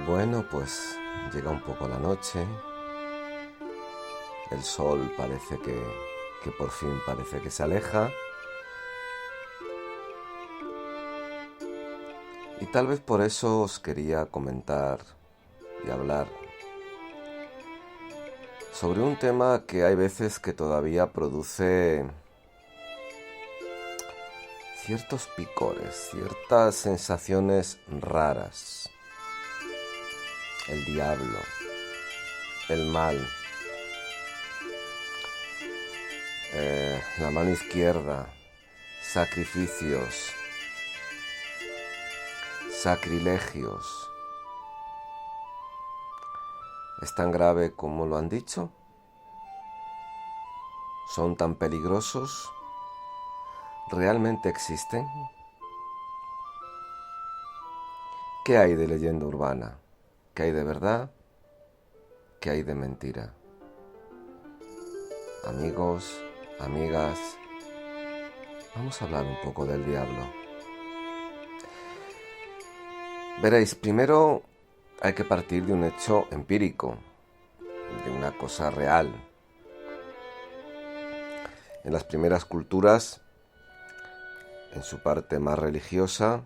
Bueno, pues llega un poco la noche, el sol parece que por fin parece que se aleja y tal vez por eso os quería comentar y hablar sobre un tema que hay veces que todavía produce ciertos picores, ciertas sensaciones raras. El diablo, el mal, la mano izquierda, sacrificios, sacrilegios. ¿Es tan grave como lo han dicho? ¿Son tan peligrosos? ¿Realmente existen? ¿Qué hay de leyenda urbana? ¿Qué hay de verdad? ¿Qué hay de mentira? Amigos, amigas, vamos a hablar un poco del diablo. Veréis, primero hay que partir de un hecho empírico, de una cosa real. En las primeras culturas, en su parte más religiosa,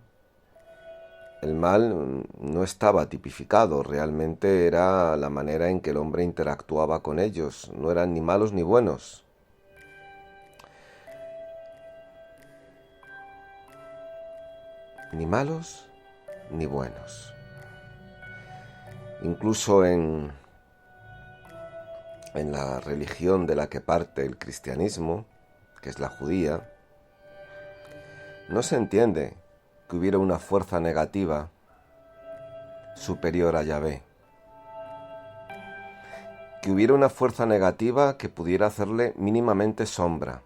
el mal no estaba tipificado, realmente era la manera en que el hombre interactuaba con ellos, no eran ni malos ni buenos. Ni malos ni buenos. Incluso en la religión de la que parte el cristianismo, que es la judía, no se entiende que hubiera una fuerza negativa superior a Yahvé. Que hubiera una fuerza negativa que pudiera hacerle mínimamente sombra.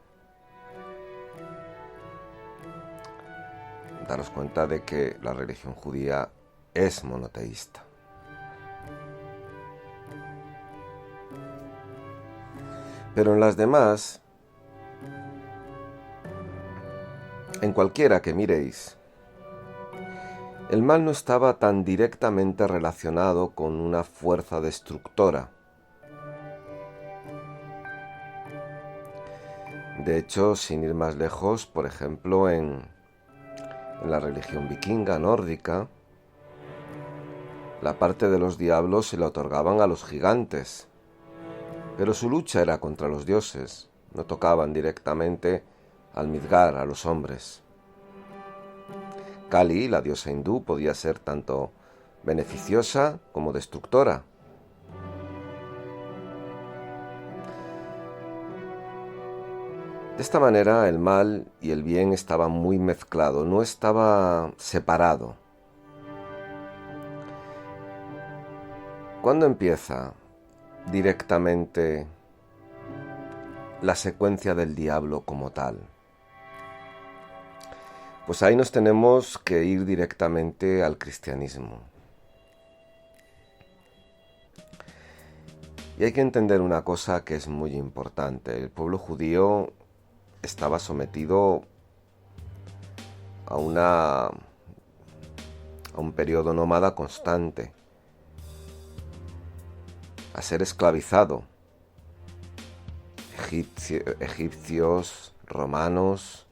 Daros cuenta de que la religión judía es monoteísta. Pero en las demás, en cualquiera que miréis, el mal no estaba tan directamente relacionado con una fuerza destructora. De hecho, sin ir más lejos, por ejemplo, en la religión vikinga nórdica, la parte de los diablos se la otorgaban a los gigantes, pero su lucha era contra los dioses, no tocaban directamente al Midgard, a los hombres. Kali, la diosa hindú, podía ser tanto beneficiosa como destructora. De esta manera el mal y el bien estaban muy mezclados, no estaba separado. ¿Cuándo empieza directamente la secuencia del diablo como tal? Pues ahí nos tenemos que ir directamente al cristianismo. Y hay que entender una cosa que es muy importante. El pueblo judío estaba sometido a un periodo nómada constante, a ser esclavizado. Egipcios, romanos.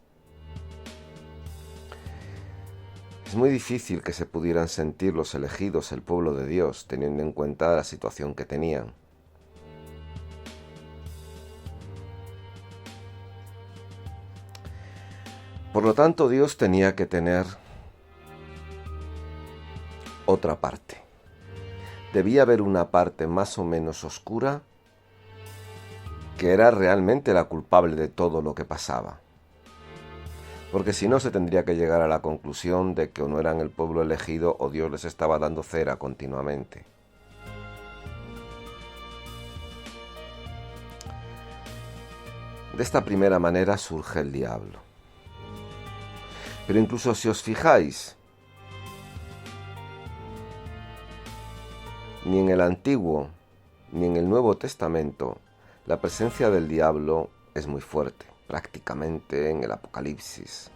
Es muy difícil que se pudieran sentir los elegidos, el pueblo de Dios, teniendo en cuenta la situación que tenían. Por lo tanto, Dios tenía que tener otra parte. Debía haber una parte más o menos oscura que era realmente la culpable de todo lo que pasaba. Porque si no, se tendría que llegar a la conclusión de que o no eran el pueblo elegido o Dios les estaba dando cera continuamente. De esta primera manera surge el diablo. Pero incluso si os fijáis, ni en el Antiguo ni en el Nuevo Testamento la presencia del diablo es muy fuerte, prácticamente en el Apocalipsis.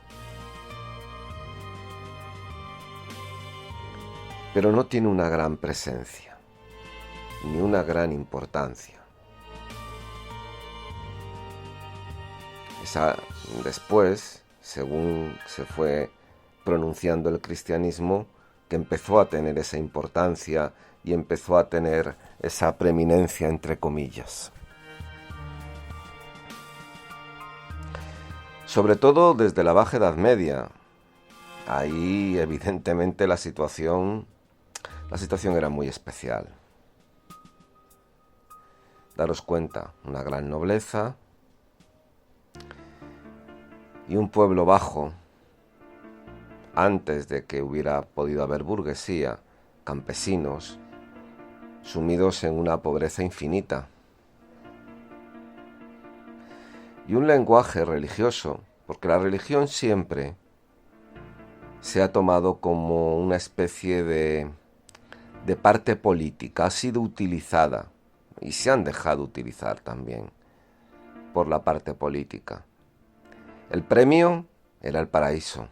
Pero no tiene una gran presencia, ni una gran importancia. Después, según se fue pronunciando el cristianismo, que empezó a tener esa importancia y empezó a tener esa preeminencia, entre comillas. Sobre todo desde la Baja Edad Media. Ahí, evidentemente, la situación era muy especial. Daros cuenta, una gran nobleza y un pueblo bajo, antes de que hubiera podido haber burguesía, campesinos, sumidos en una pobreza infinita. Y un lenguaje religioso, porque la religión siempre se ha tomado como una especie de parte política, ha sido utilizada, y se han dejado utilizar también, por la parte política. El premio era el paraíso.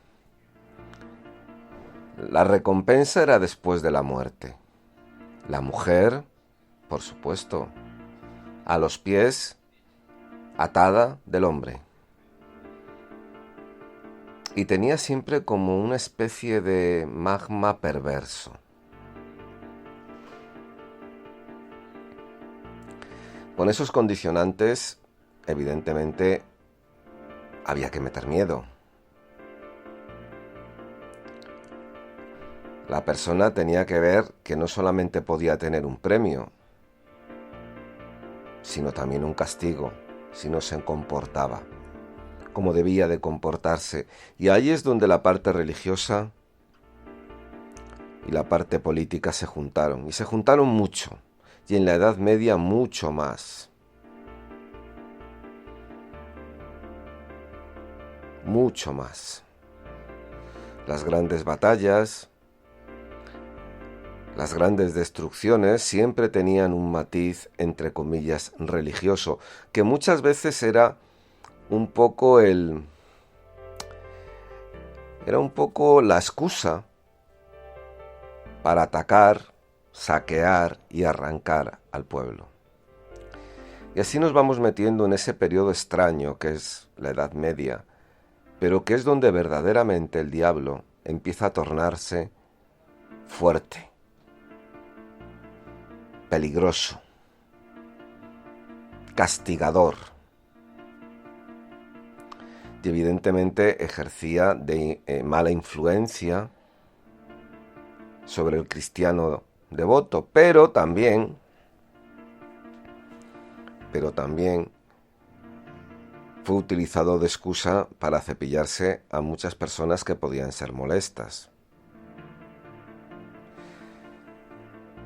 La recompensa era después de la muerte. La mujer, por supuesto, a los pies, atada del hombre. Y tenía siempre como una especie de magma perverso. Con esos condicionantes, evidentemente, había que meter miedo. La persona tenía que ver que no solamente podía tener un premio, sino también un castigo, si no se comportaba como debía de comportarse. Y ahí es donde la parte religiosa y la parte política se juntaron. Y se juntaron mucho. Y en la Edad Media mucho más. Mucho más. Las grandes batallas, las grandes destrucciones siempre tenían un matiz, entre comillas, religioso, que muchas veces era un poco la excusa para atacar, saquear y arrancar al pueblo. Y así nos vamos metiendo en ese periodo extraño que es la Edad Media, pero que es donde verdaderamente el diablo empieza a tornarse fuerte, peligroso, castigador. Y evidentemente ejercía de mala influencia sobre el cristiano devoto, pero también fue utilizado de excusa para cepillarse a muchas personas que podían ser molestas.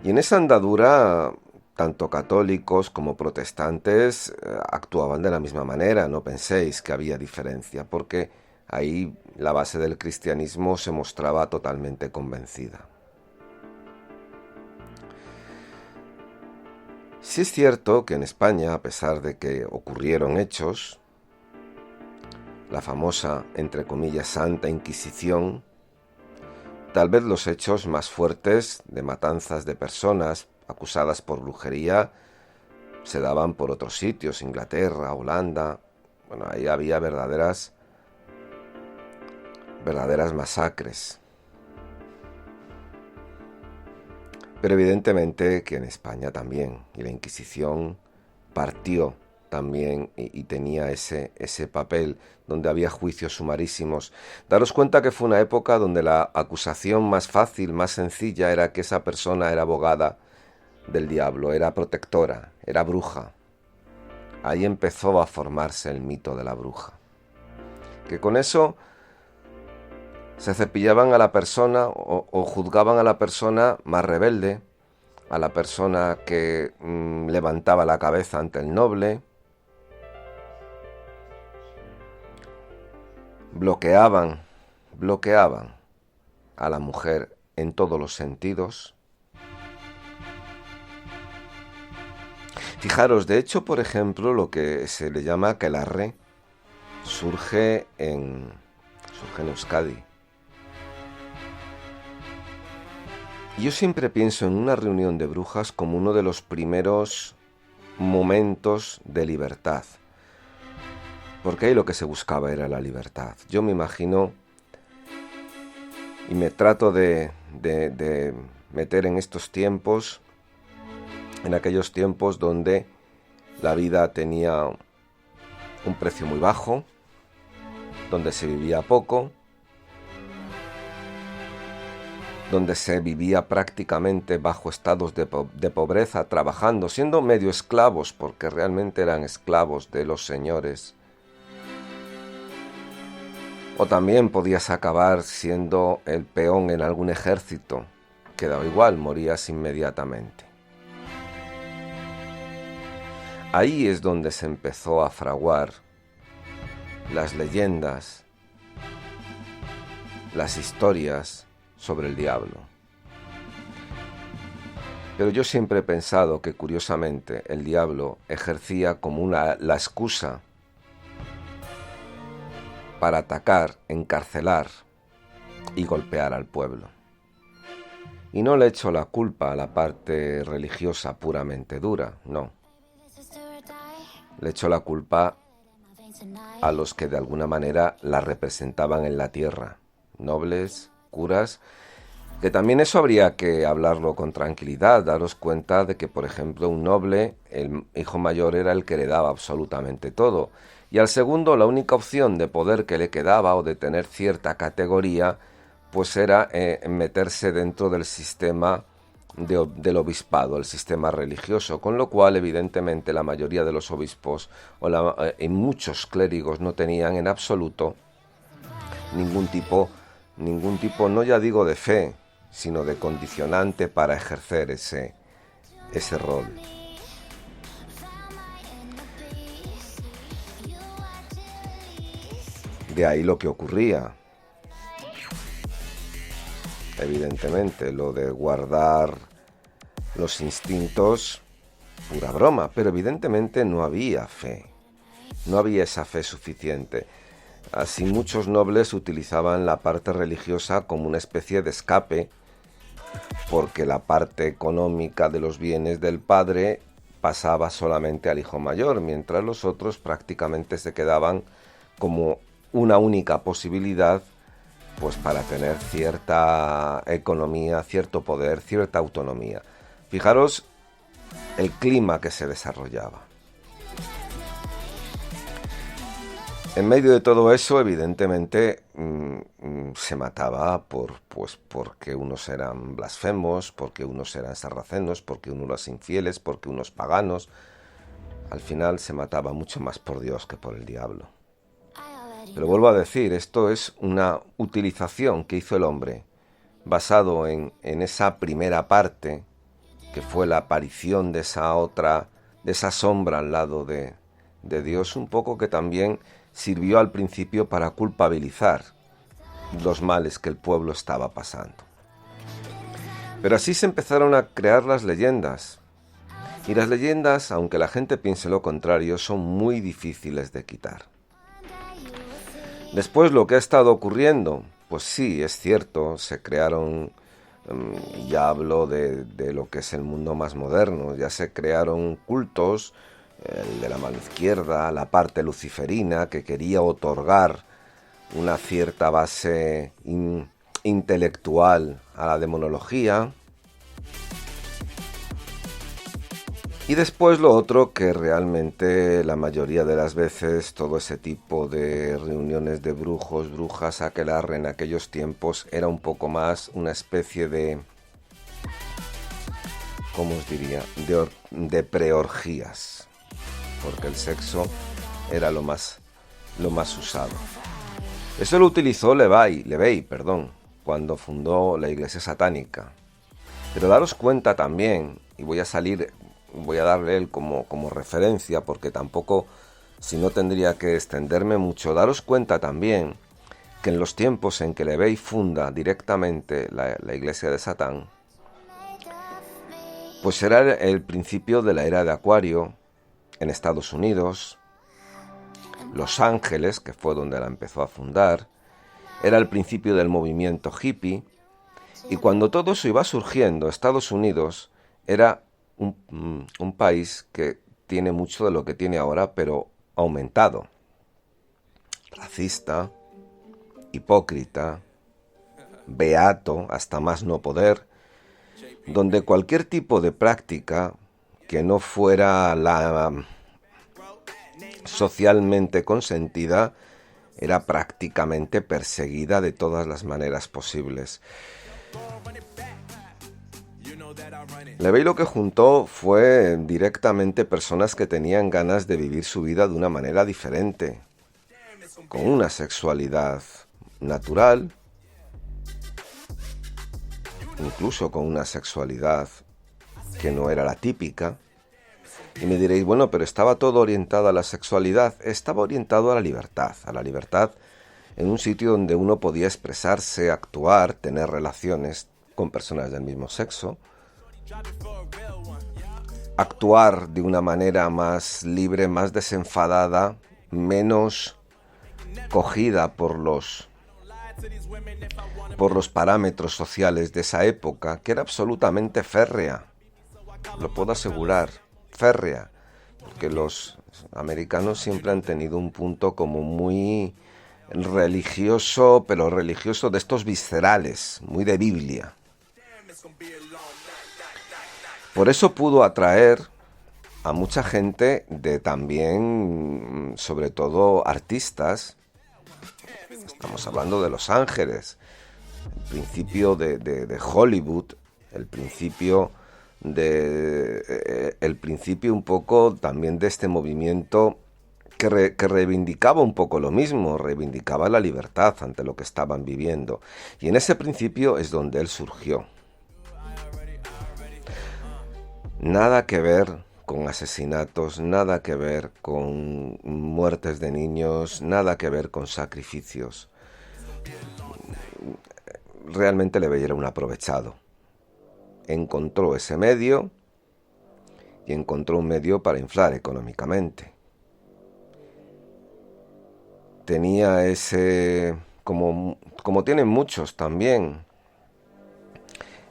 Y en esa andadura, tanto católicos como protestantes actuaban de la misma manera. No penséis que había diferencia, porque ahí la base del cristianismo se mostraba totalmente convencida. Sí es cierto que en España, a pesar de que ocurrieron hechos, la famosa, entre comillas, Santa Inquisición, tal vez los hechos más fuertes de matanzas de personas acusadas por brujería se daban por otros sitios, Inglaterra, Holanda. Bueno, ahí había verdaderas masacres. Pero evidentemente que en España también, y la Inquisición partió también y tenía ese papel donde había juicios sumarísimos. Daros cuenta que fue una época donde la acusación más fácil, más sencilla, era que esa persona era abogada del diablo, era protectora, era bruja. Ahí empezó a formarse el mito de la bruja. Que con eso se cepillaban a la persona o juzgaban a la persona más rebelde, a la persona que levantaba la cabeza ante el noble, bloqueaban a la mujer en todos los sentidos. Fijaros, de hecho, por ejemplo, lo que se le llama aquelarre surge en Euskadi. Yo siempre pienso en una reunión de brujas como uno de los primeros momentos de libertad, porque ahí lo que se buscaba era la libertad. Yo me imagino y me trato de meter en estos tiempos, en aquellos tiempos donde la vida tenía un precio muy bajo, donde se vivía poco, donde se vivía prácticamente bajo estados de pobreza, trabajando, siendo medio esclavos, porque realmente eran esclavos de los señores. O también podías acabar siendo el peón en algún ejército, que daba igual, morías inmediatamente. Ahí es donde se empezó a fraguar las leyendas, las historias sobre el diablo. Pero yo siempre he pensado que, curiosamente, el diablo ejercía como la excusa para atacar, encarcelar y golpear al pueblo. Y no le echo la culpa a la parte religiosa puramente dura, no. Le echo la culpa a los que de alguna manera la representaban en la tierra, nobles, curas, que también eso habría que hablarlo con tranquilidad, daros cuenta de que, por ejemplo, un noble, el hijo mayor era el que heredaba absolutamente todo, y al segundo la única opción de poder que le quedaba o de tener cierta categoría, pues era meterse dentro del sistema del obispado, el sistema religioso, con lo cual evidentemente la mayoría de los obispos y muchos clérigos no tenían en absoluto ningún tipo, no ya digo de fe, sino de condicionante para ejercer ese rol. De ahí lo que ocurría. Evidentemente, lo de guardar los instintos, pura broma, pero evidentemente no había fe, no había esa fe suficiente. Así muchos nobles utilizaban la parte religiosa como una especie de escape, porque la parte económica de los bienes del padre pasaba solamente al hijo mayor, mientras los otros prácticamente se quedaban como una única posibilidad, pues para tener cierta economía, cierto poder, cierta autonomía. Fijaros el clima que se desarrollaba. En medio de todo eso, evidentemente, se mataba porque unos eran blasfemos, porque unos eran sarracenos, porque unos eran infieles, porque unos paganos. Al final se mataba mucho más por Dios que por el diablo. Pero vuelvo a decir, esto es una utilización que hizo el hombre basado en esa primera parte, que fue la aparición de esa sombra al lado de Dios, un poco que también sirvió al principio para culpabilizar los males que el pueblo estaba pasando. Pero así se empezaron a crear las leyendas. Y las leyendas, aunque la gente piense lo contrario, son muy difíciles de quitar. Después, lo que ha estado ocurriendo, pues sí, es cierto, se crearon, ya hablo de lo que es el mundo más moderno, ya se crearon cultos, el de la mano izquierda, la parte luciferina, que quería otorgar una cierta base intelectual a la demonología. Y después lo otro, que realmente la mayoría de las veces todo ese tipo de reuniones de brujos, brujas, aquelarre en aquellos tiempos era un poco más una especie de, ¿cómo os diría?, de preorgías, porque el sexo era lo más usado. Eso lo utilizó Levey, cuando fundó la Iglesia Satánica. Pero daros cuenta también, y voy a darle él como referencia, porque tampoco, si no tendría que extenderme mucho, daros cuenta también que en los tiempos en que LaVey funda directamente la iglesia de Satán, pues era el principio de la era de Acuario en Estados Unidos. Los Ángeles, que fue donde la empezó a fundar, era el principio del movimiento hippie, y cuando todo eso iba surgiendo, Estados Unidos era un país que tiene mucho de lo que tiene ahora, pero aumentado. Racista, hipócrita, beato, hasta más no poder, donde cualquier tipo de práctica que no fuera la socialmente consentida era prácticamente perseguida de todas las maneras posibles. LaVey lo que juntó fue directamente personas que tenían ganas de vivir su vida de una manera diferente, con una sexualidad natural, incluso con una sexualidad que no era la típica. Y me diréis, bueno, pero ¿estaba todo orientado a la sexualidad? Estaba orientado a la libertad en un sitio donde uno podía expresarse, actuar, tener relaciones con personas del mismo sexo, actuar de una manera más libre, más desenfadada, menos cogida por los parámetros sociales de esa época, que era absolutamente férrea, lo puedo asegurar, férrea, porque los americanos siempre han tenido un punto como muy religioso, pero religioso de estos viscerales, muy de Biblia. Por eso pudo atraer a mucha gente de también, sobre todo artistas. Estamos hablando de Los Ángeles, el principio de Hollywood, el principio un poco también de este movimiento que reivindicaba un poco lo mismo, reivindicaba la libertad ante lo que estaban viviendo. Y en ese principio es donde él surgió. Nada que ver con asesinatos, nada que ver con muertes de niños, nada que ver con sacrificios. Realmente LaVey era un aprovechado. Encontró ese medio y encontró un medio para inflar económicamente. Tenía ese, como tienen muchos también,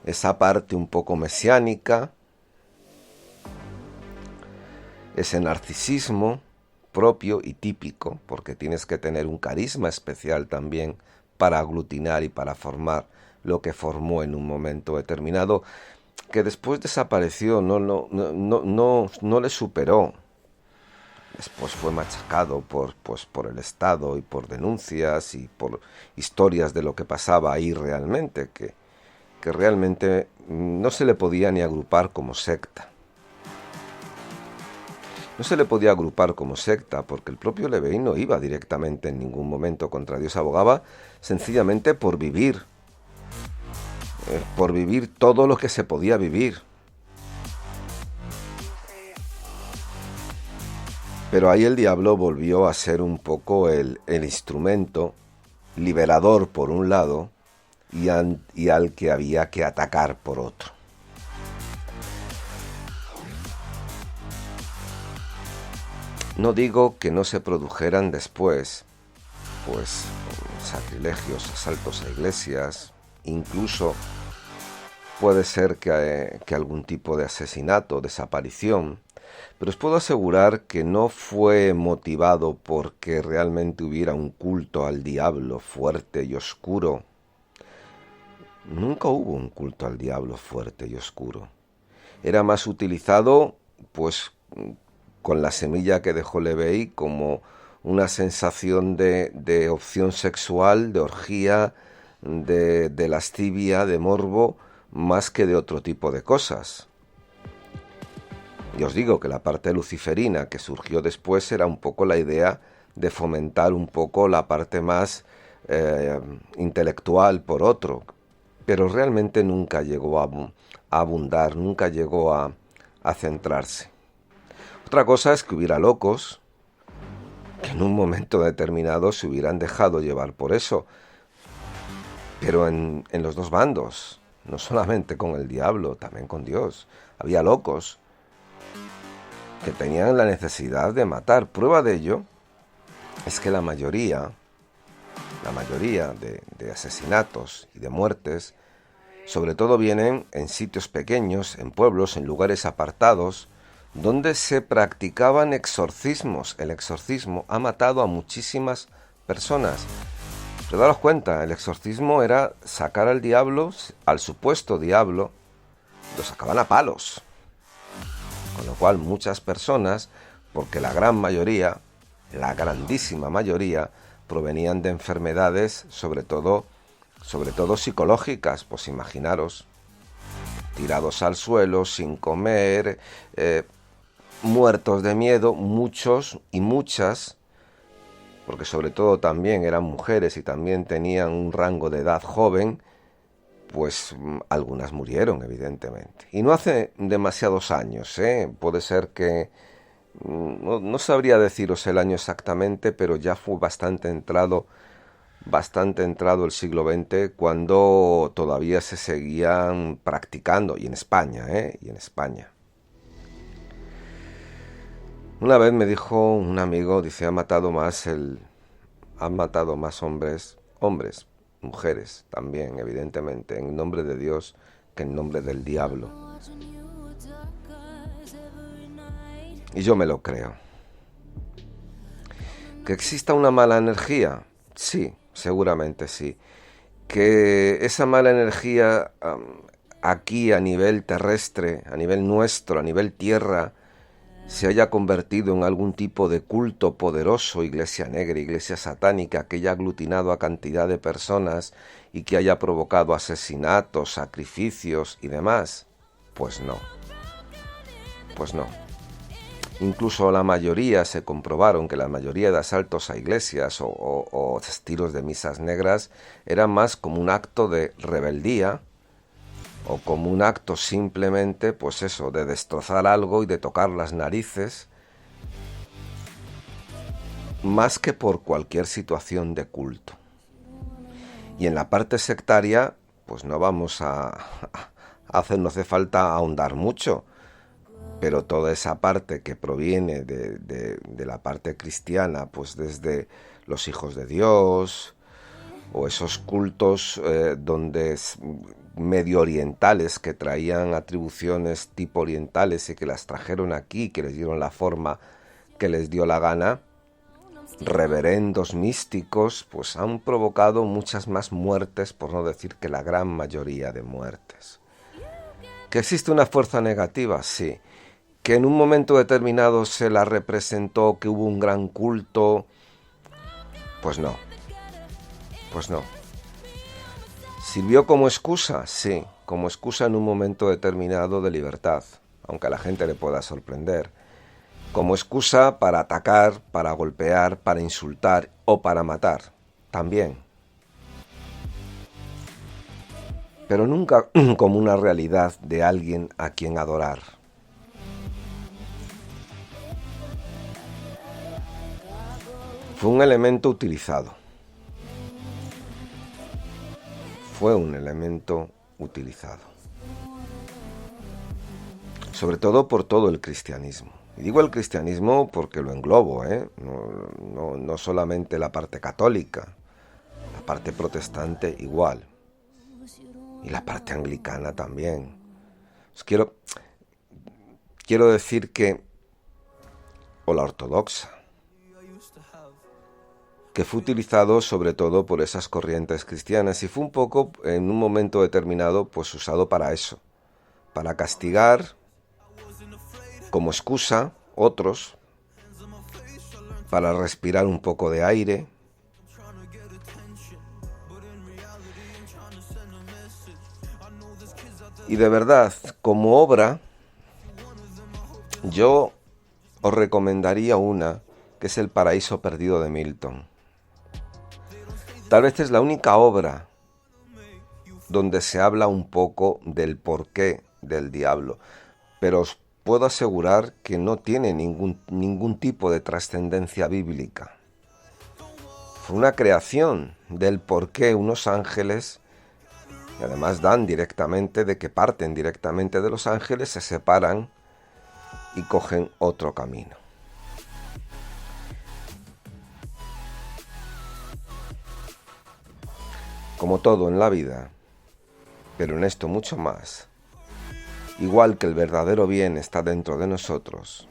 esa parte un poco mesiánica, ese narcisismo propio y típico, porque tienes que tener un carisma especial también para aglutinar y para formar lo que formó en un momento determinado, que después desapareció, no le superó. Después fue machacado por el Estado y por denuncias y por historias de lo que pasaba ahí realmente, que realmente no se le podía ni agrupar como secta. No se le podía agrupar como secta porque el propio LaVey no iba directamente en ningún momento contra Dios, abogaba sencillamente por vivir todo lo que se podía vivir. Pero ahí el diablo volvió a ser un poco el instrumento liberador por un lado y al que había que atacar por otro. No digo que no se produjeran después, pues, sacrilegios, asaltos a iglesias, incluso puede ser que algún tipo de asesinato, desaparición, pero os puedo asegurar que no fue motivado porque realmente hubiera un culto al diablo fuerte y oscuro. Nunca hubo un culto al diablo fuerte y oscuro. Era más utilizado, pues, con la semilla que dejó LaVey como una sensación de opción sexual, de orgía, de lascivia, de morbo, más que de otro tipo de cosas. Y os digo que la parte luciferina que surgió después era un poco la idea de fomentar un poco la parte más intelectual por otro, pero realmente nunca llegó a abundar, nunca llegó a centrarse. Otra cosa es que hubiera locos que en un momento determinado se hubieran dejado llevar por eso, pero en los dos bandos, no solamente con el diablo, también con Dios. Había locos que tenían la necesidad de matar. Prueba de ello es que la mayoría de asesinatos y de muertes, sobre todo vienen en sitios pequeños, en pueblos, en lugares apartados, donde se practicaban exorcismos. El exorcismo ha matado a muchísimas personas. Pero daros cuenta, el exorcismo era sacar al diablo, al supuesto diablo, lo sacaban a palos. Con lo cual muchas personas, porque la gran mayoría, la grandísima mayoría, provenían de enfermedades, sobre todo psicológicas. Pues imaginaros, tirados al suelo, sin comer, muertos de miedo, muchos y muchas, porque sobre todo también eran mujeres y también tenían un rango de edad joven, pues algunas murieron, evidentemente. Y no hace demasiados años, puede ser que, no sabría deciros el año exactamente, pero ya fue bastante entrado el siglo XX, cuando todavía se seguían practicando, y en España, y en España. Una vez me dijo un amigo, dice, han matado más hombres, mujeres también, evidentemente, en nombre de Dios que en nombre del diablo. Y yo me lo creo. ¿Que exista una mala energía? Sí, seguramente sí. Que esa mala energía aquí a nivel terrestre, a nivel nuestro, a nivel tierra, se haya convertido en algún tipo de culto poderoso, iglesia negra, iglesia satánica, que haya aglutinado a cantidad de personas y que haya provocado asesinatos, sacrificios y demás, pues no. Pues no. Incluso se comprobaron que la mayoría de asaltos a iglesias o estilos de misas negras eran más como un acto de rebeldía, o como un acto simplemente, pues eso, de destrozar algo y de tocar las narices, más que por cualquier situación de culto. Y en la parte sectaria, pues no vamos no hace falta ahondar mucho, pero toda esa parte que proviene de la parte cristiana, pues desde los hijos de Dios, o esos cultos donde medio orientales, que traían atribuciones tipo orientales y que las trajeron aquí, que les dieron la forma que les dio la gana, reverendos místicos, pues han provocado muchas más muertes, por no decir que la gran mayoría de muertes. ¿Que existe una fuerza negativa? Sí. ¿Que en un momento determinado se la representó, que hubo un gran culto? Pues no. Pues no. ¿Sirvió como excusa? Sí, como excusa en un momento determinado de libertad, aunque a la gente le pueda sorprender. Como excusa para atacar, para golpear, para insultar o para matar, también. Pero nunca como una realidad de alguien a quien adorar. Fue un elemento utilizado. Sobre todo por todo el cristianismo. Y digo el cristianismo porque lo englobo, no solamente la parte católica, la parte protestante igual, y la parte anglicana también. Os quiero decir que, o la ortodoxa, que fue utilizado sobre todo por esas corrientes cristianas y fue un poco, en un momento determinado, pues usado para eso, para castigar, como excusa, otros, para respirar un poco de aire. Y de verdad, como obra, yo os recomendaría una, que es El paraíso perdido de Milton. Tal vez es la única obra donde se habla un poco del porqué del diablo, pero os puedo asegurar que no tiene ningún tipo de trascendencia bíblica. Fue una creación del por qué unos ángeles, y además dan directamente de que parten directamente de los ángeles, se separan y cogen otro camino. Como todo en la vida, pero en esto mucho más, igual que el verdadero bien está dentro de nosotros,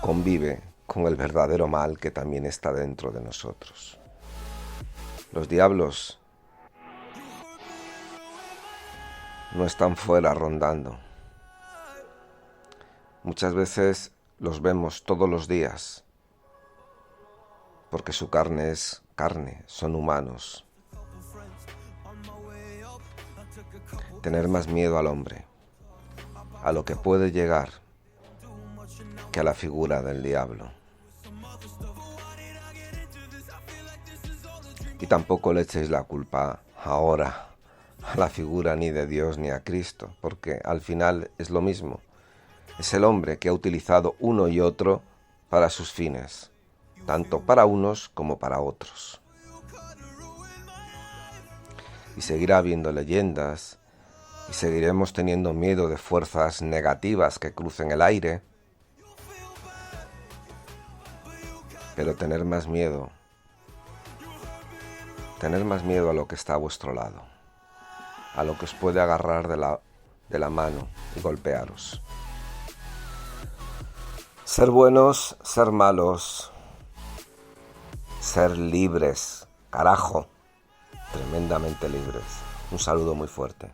convive con el verdadero mal que también está dentro de nosotros. Los diablos no están fuera rondando. Muchas veces los vemos todos los días, porque su carne es carne, son humanos. Tener más miedo al hombre, a lo que puede llegar, que a la figura del diablo. Y tampoco le echéis la culpa ahora a la figura ni de Dios ni a Cristo, porque al final es lo mismo. Es el hombre que ha utilizado uno y otro para sus fines, tanto para unos como para otros. Y seguirá habiendo leyendas, y seguiremos teniendo miedo de fuerzas negativas que crucen el aire, pero tener más miedo a lo que está a vuestro lado, a lo que os puede agarrar de la mano y golpearos. Ser buenos, ser malos, ser libres, carajo, tremendamente libres. Un saludo muy fuerte.